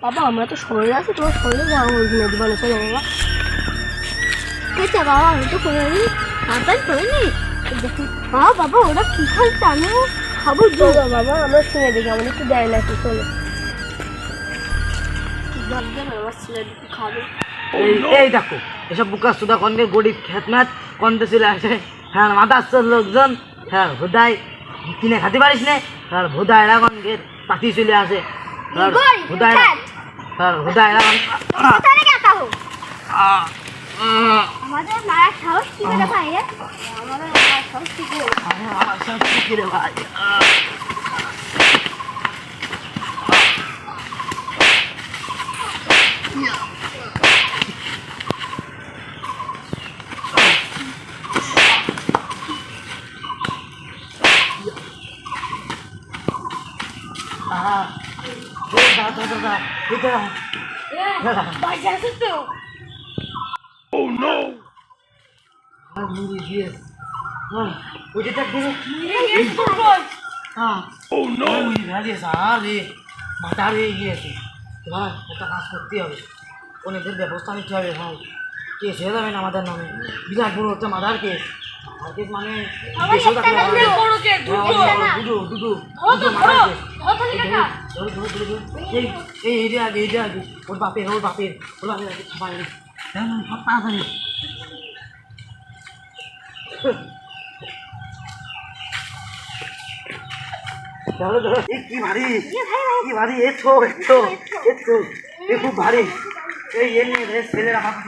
বাবা আমরা তো শহরে আছি, তোমার শহরে যাবো নদী বানো, চলো বাবা। আচ্ছা বাবা আমি তো করে নি, তাড়াতাড়ি করে নি। দেখুন বাবা ওরা কি খাইছে, আমিও খাবো। চলো বাবা আমরা শুনে দেখি, আমাদের একটু দেয় নাকি, চলো। আমার ছেলে খাবে। এই দেখো এসব বুকা সুদা কনকে গরিব খেতনাথ কনতে চলে আসে। হ্যাঁ মাদার লোকজন, হ্যাঁ হুদাই কিনে খাতে পারিস না, হ্যাঁ হুদাই কনকে পাতি চলে আসে। হুদাই হুদাই আমাদের মায়ের সাহস কি করে ভাই, আমাদের মায়ের সাহস কি করে, আমার সব কি রে ভাই। Oh no! Oh no! মাথা হয়ে গিয়েছে, তোমার একটা কাজ করতে হবে, অনেকের ব্যবস্থা নিতে হবে ভাই। কেস হয়ে যাবে না আমাদের নামে, বিরাট বড় হচ্ছে মাদার কেস। আর কেস মানে ওর বাপের খাবার তাড়াতাড়ি। কি ভারী কি ভারী, এতো এতো এতো এ খুব ভারী। এই এমনি ছেলেরা মাথা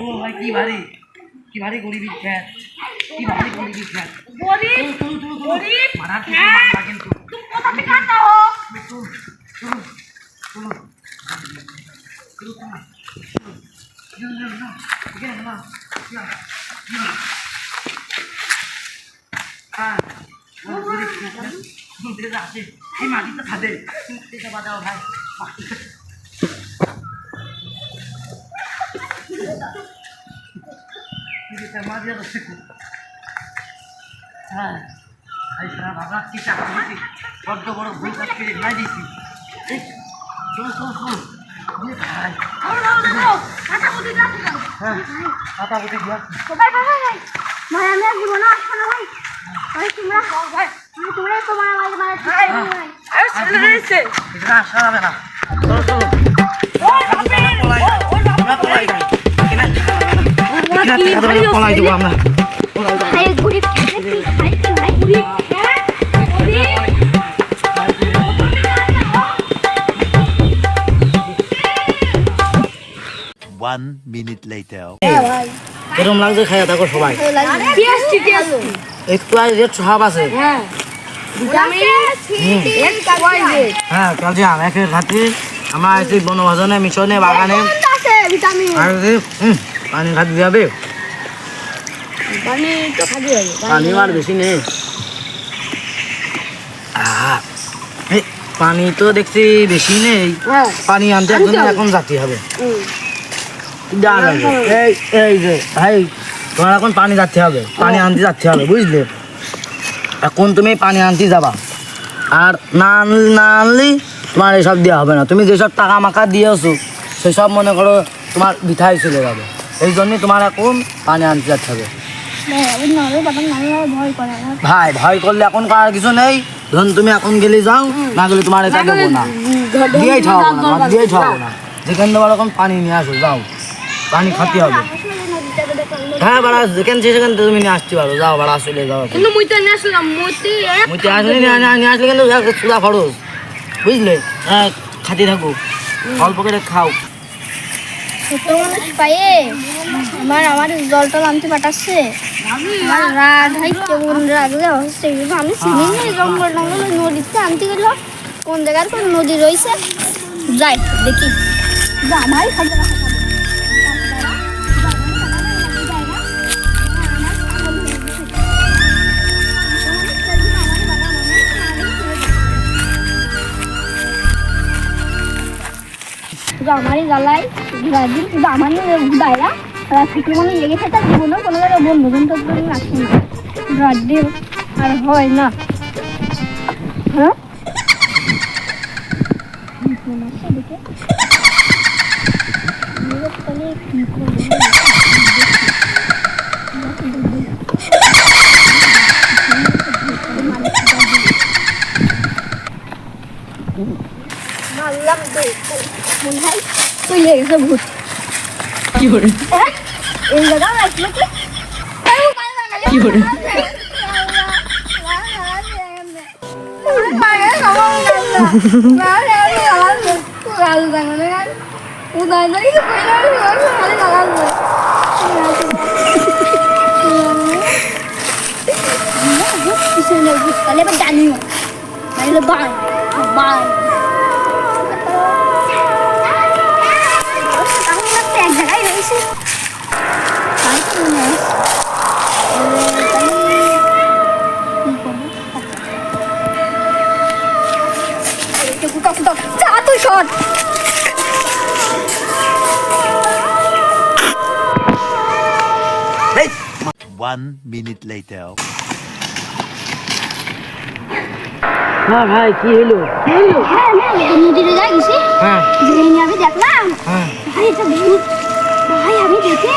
ও ভাই কি ভারী গরিবী খ্যাত, কি ভারী গরিবী খ্যাত। মারা কিন্তু এই মাটিতে খাদে বাজাও ভাই। হ্যাঁ ভাই সারা বাবা কি চাকরি বড্ড বড় ভুল করতে নাই দিয়েছি। হ্যাঁ কাটাকুটি দিয়া ভাই আমি আর জীবনে আসবো না ভাই। ভাই তোমরা ভাই তোমরা তোমার আমাকে মারা ভাই এটা আসা যাবে না। পলাই দেবো আমরা। ভাই গরিব ভাই ভাই গরিব 1 minute later. এরকম লাগছে খাইয়া থাকো সবাই, একটু আর রেট সব আছে। হ্যাঁ ক্যালসিয়াম একের খাতি আমার আছে বনভোজনে মিশনে বাগানে আর পানি খাতে যাবে, পানি আর বেশি নেই। পানি তো দেখছি বেশি নেই, পানি আনতে একজন এখন যাতে হবে। এই যে ভাই তোমার এখন পানি যাচ্ছে হবে, পানি আনতে যাচ্ছে হবে বুঝলে। এখন তুমি পানি আনতে যাবা, আর না আনলি তোমার এসব দেওয়া হবে না। তুমি যেসব টাকা মাকা দিয়েছো সেসব মনে করো তোমার বিথায় চলে যাবে, এই জন্যই তোমার এখন পানি আনতে যাচ্ছে হবে। ভাই ভয় করলে এখন করার কিছু নেই, ধরুন তুমি এখন গেলে যাও, না গেলে তোমার এটা দেবো না, দিয়েই খাওয়াবো না, দিয়েই খাওয়াবো না। যেখান থেকে এখন পানি নিয়ে আসো, যাও পানি খাতে হবে। হ্যাঁ বাড়া যেখান সেখান থেকে তুমি নিয়ে আসতে পারো, যাও বাড়া চলে যাও। কিন্তু মুইতে নিয়ে আসলাম, মুইতে আসলে নিয়ে আসলে কিন্তু সুদা খরচ বুঝলে। হ্যাঁ খাতে থাকো, অল্প করে খাও। ছোট মানুষ পায়ে আমার জলটা আনতে পাঠাচ্ছে, আমার রাগ হয় কেমন রাগলে হচ্ছে। আমি চিনি না জঙ্গল টঙ্গল নদীতে আনতে গেল, কোন জায়গার কোন নদী রয়েছে, যাই দেখি আমারই খাবে না। শুধু আমারই জ্বালায় রাজির শুধু আমার নিয়ে ঘুরাইরা আর থেকে মনে লেগে থাকে জীবনে কোনো জায়গায় বন্ধু বান্ধব রাখি না রাজ্যের আর হয় না হ্যাঁ মারলাম মনে হয় তুই লেগে গেছে ভূত কি করে এই জায়গা আসলে কি করে জানিও বাই বাই এক জায়গায় রয়েছে তুই শট 1 minute later. হ্যাঁ ভাই কি হলো নদীতে যাই গেছি হ্যাঁ যেখানে আমি দেখলাম হ্যাঁ ভাই এটা ভূত ভাই আমি দেখে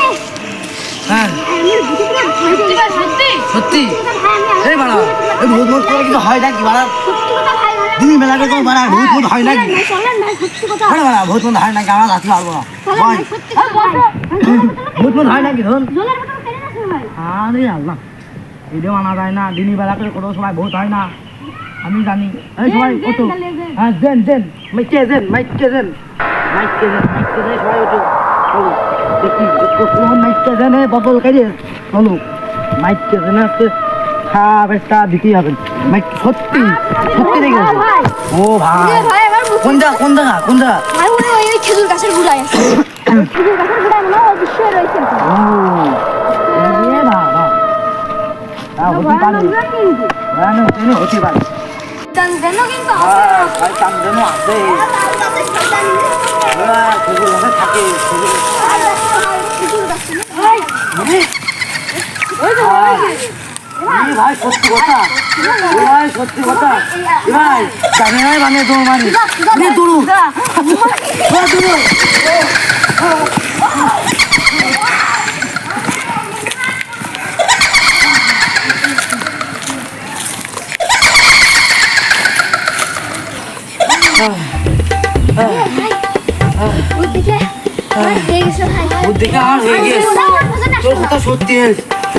হ্যাঁ আমি ভূতে পুরো ভয় পেয়ে গেছি সত্যি ভাই আমি এই বাড়া এই ভূত মত করে কিছু হয় নাকি বাড়া সত্যি কথা ভাই ভাই দিন বেলাকে তো বাড়া ভূত মত হয় নাকি চলেন ভাই সত্যি কথা আরে বাড়া ভূত মত হয় নাকি আমরা আসতে পারবো না চলেন ভাই ভাই সত্যি কথা ভূত মত হয় নাকি ধরুন জলের বোতল কেন আছে ভাই আরে আল্লাহ এটাও আনা যায় না দিনই বেলা করে কোনো সময় ভূত হয় না আমি জানি এই সবাই ওঠো হ্যাঁ দেন মাইকে দেন সবাই ওঠো চলো দেখি কোন মাইকে দেন বদল করে চলো মাইকে দেন আজকে খাপ একটা দিতেই হবে মাইক সত্যি দেখে ভাই ও ভাই ভাই আমার কোন জায়গা ভাই ওই খেজুর গাছের গুড়ায় আছে খেজুর গাছের গুড়ায় মনে হয় অবশ্যই রয়েছে ও এ বাবা হতে পারে হতে পারে জানো কিন্তু ভাই চান্দনও আছে খেজুর গাছে থাকে ভাই সত্যি কথা ভাই জানে নাই মানে তোমার মারি দৌড়ু বুদ্ধিকে আমার হয়ে গেছে তোর কথা সত্যি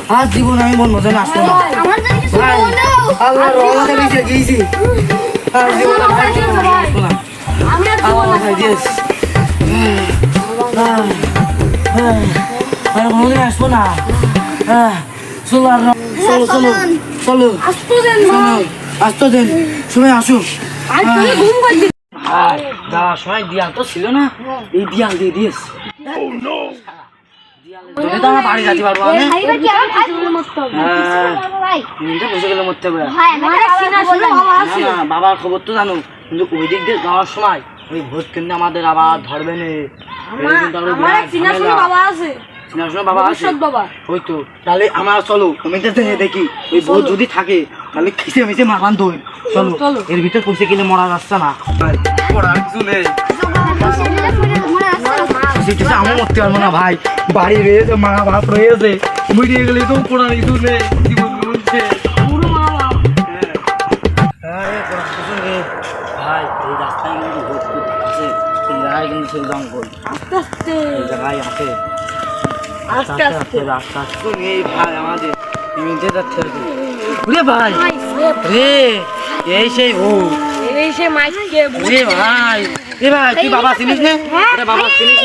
আজ জীবন আমি মন মতন আসবো না ভাই আল্লাহ রহমতে বেঁচে গিয়েছি আজ জীবন আমি আসবো না আল্লাহ ভাই দিয়েছ আর কোনোদিন আসবো না চলো আর চলো আসতো দেন সময় আসুক যাওয়ার সময় দিয়াল তো ছিল না এই দিয়াল দিয়ে দিয়েছ তুমি তো আমার বাড়ি যেতে পারবো আমি বসে গেলে মরতে হবে না বাবার খবর তো জানো কিন্তু ওই দিক দিয়ে যাওয়ার সময় ওই ভোট কিন্তু আমাদের আবার ধরবে না বাবা আছে ওই তো তাহলে আমার চলো কমিতে দেখি ওই ভোট যদি থাকে তাহলে খিসে মিশে মারান তো চলো এর ভিতর পয়সা কিনে মরা যাচ্ছে না কিছু নেই আমি মরতে পারবো না ভাই বাড়ি রয়েছে মা বাপ রয়েছে মরিয়ে গেলে তো পড়ার কিছু নেই জীবন বলছে ভাই এই রাস্তায় কিন্তু ভোট আছে সেই জায়গায় কিন্তু সেই জঙ্গল এই জায়গায় আছে রাস্তা নেই ভাই আমাদের নিতে যাচ্ছে ভাই রে এই সেই ভূত রে ভাই ভাই তুই বাবা চিনিস না বাবা চিনিস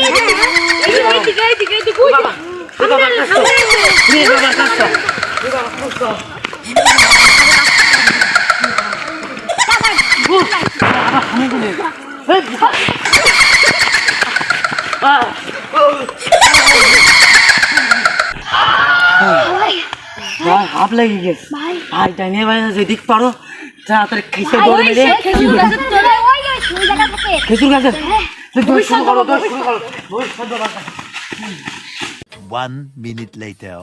হাফ লেগে গেছে ভাই তাই নিয়ে ভাই যেদিক পারো তাড়াতাড়ি খেসে দৌড় মেরে খেজুর গাছে তুমি শুরু করো, ভবিষ্যৎ। 1 minute later.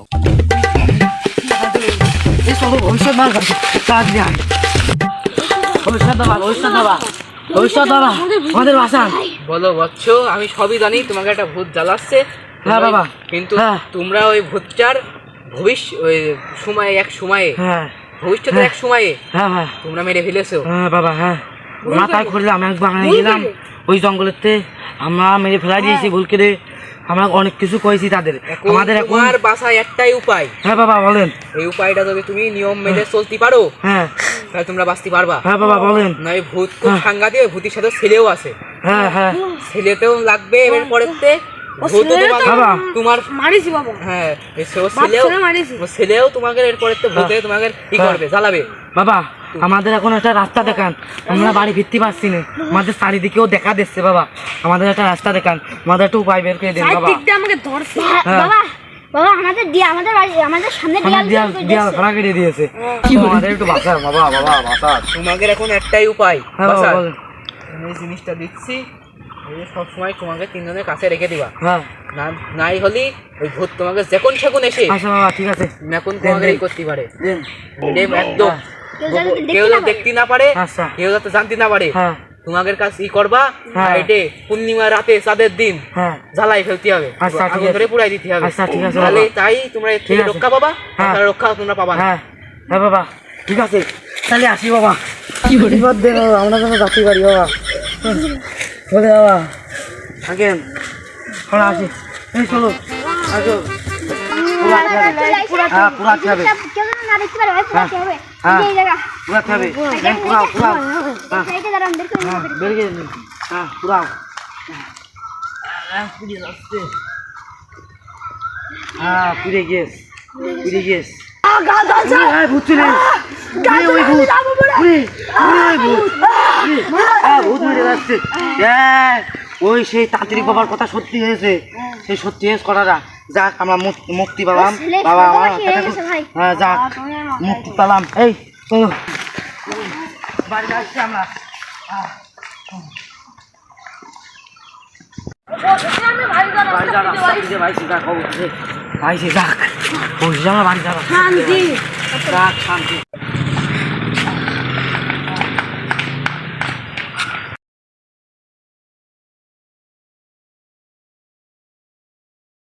এই চলো ভবিষ্যৎ বাবা তাড়াতাড়ি আয়। ভবিষ্যৎ বাবা আমাদের বাঁচান। বলো বৎস, আমি সবই জানি তোমাকে একটা ভূত জ্বালাচ্ছে। হ্যাঁ বাবা, কিন্তু হ্যাঁ। তোমরা ওই ভূতটার ওই এক সময়ে হ্যাঁ ভবিষ্যতের এক সময়ে হ্যাঁ তোমরা মেরে ফেলেছো। হ্যাঁ বাবা, হ্যাঁ মাথায় করলাম, এক বাগানে গেলাম ওই জঙ্গলেতে, আমরা মেরে ফেলাই দিয়েছি ভুল করে। আমরা অনেক কিছু কয়েছি তাদের। আমাদের এখন তোমার বাসায় একটাই উপায়। হ্যাঁ বাবা বলেন। এই উপায়টা যদি তুমি নিয়ম মেনে চলতে পারো হ্যাঁ তাহলে তোমরা বাঁচতে পারবা। হ্যাঁ বাবা বলেন। না ওই ভূত খুব সাংঘাতিক, ওই ভূতের সাথে ছেলেও আছে। হ্যাঁ ছেলেতেও লাগবে এবার পরেতে। বাবা তোমার মারিছি বাবা, হ্যাঁ ছেলেও তোমাকে এরপরে ভূতে তোমাকে কি করবে, জ্বালাবে। বাবা আমাদের এখন একটা রাস্তা দেখান, আমরা বাড়ি ফিরতে পারছি না, আমাদের চারিদিকেও দেখা দিচ্ছে বাবা, আমাদের একটা রাস্তা দেখান, আমাদের একটু উপায় বের করে দিন বাবা। আমাকে ধরছে হ্যাঁ। বাবা, বাবা আমাদের দিয়ে আমাদের বাড়ি আমাদের সামনে দিয়াল ভাড়া কেটে দিয়েছে, আমাদের একটু বাঁচান বাবা, বাঁচান। তোমাদের এখন একটাই উপায়, হ্যাঁ বাবা বাঁচার। বলেন। আমি এই জিনিসটা দিচ্ছি, এই সবসময় তোমাকে তিনজনের কাছে রেখে দিবা। হ্যাঁ নাই হলি ওই ভূত তোমাকে যখন সেখন এসে আচ্ছা বাবা ঠিক আছে, এখন তোমাকে এই করতে পারে। দিন। একদম কেউ যাতে দেখতে না পারে, আচ্ছা কেউ যাতে জানতে না পারে, হ্যাঁ তোমাদের কাছে ই করবা। হ্যাঁ। এটে পূর্ণিমা রাতে চাঁদের দিন হ্যাঁ জ্বালাই ফেলতে হবে, আচ্ছা, ঠিক আগুন আছে। ধরে পুড়াই দিতে হবে। আচ্ছা, ঠিক আছে তাহলে বাবা। তাই তোমরা এর ঠিক থেকে আছে। রক্ষা পাবা, হ্যাঁ। তাছাড়া রক্ষা তোমরা পাবা না। হ্যাঁ হ্যাঁ বাবা ঠিক আছে, তাহলে আসি বাবা। কি করে বিপদ দেন বাবা, আমরা যেন যাতে পারি বাবা। বলে বাবা থাকেন, আমরা আসি। এই চলো আসো, পুরাতে হবে। হ্যাঁ পুরাতে হবে, কেউ যেন না দেখতে পারে, ভাই পুরাতে হবে। হ্যাঁ। এই জায়গা পুরাতে হবে, পুরাও হ্যাঁ এইটা দাঁড়ান, বের করে হ্যাঁ নিয়ে বের গিয়ে নিন, হ্যাঁ পুরাও। হ্যাঁ পুড়ে গেছ, হ্যাঁ ভূত চলে ওই ভূত, ওই ভূত, হ্যাঁ ভূত মেরে যাচ্ছে। ওই সেই তান্ত্রিক বাবার কথা সত্যি হয়েছে, সেই সত্যি হয়েছে কথাটা। যাক আমরা মুক্তি পেলাম বাবা, আমার হ্যাঁ যাক মুক্তি পেলাম। এই চলো বাড়িতে আসছি আমরা। ভাই যাক, আমরা বাড়ি যাবো। শান্তি।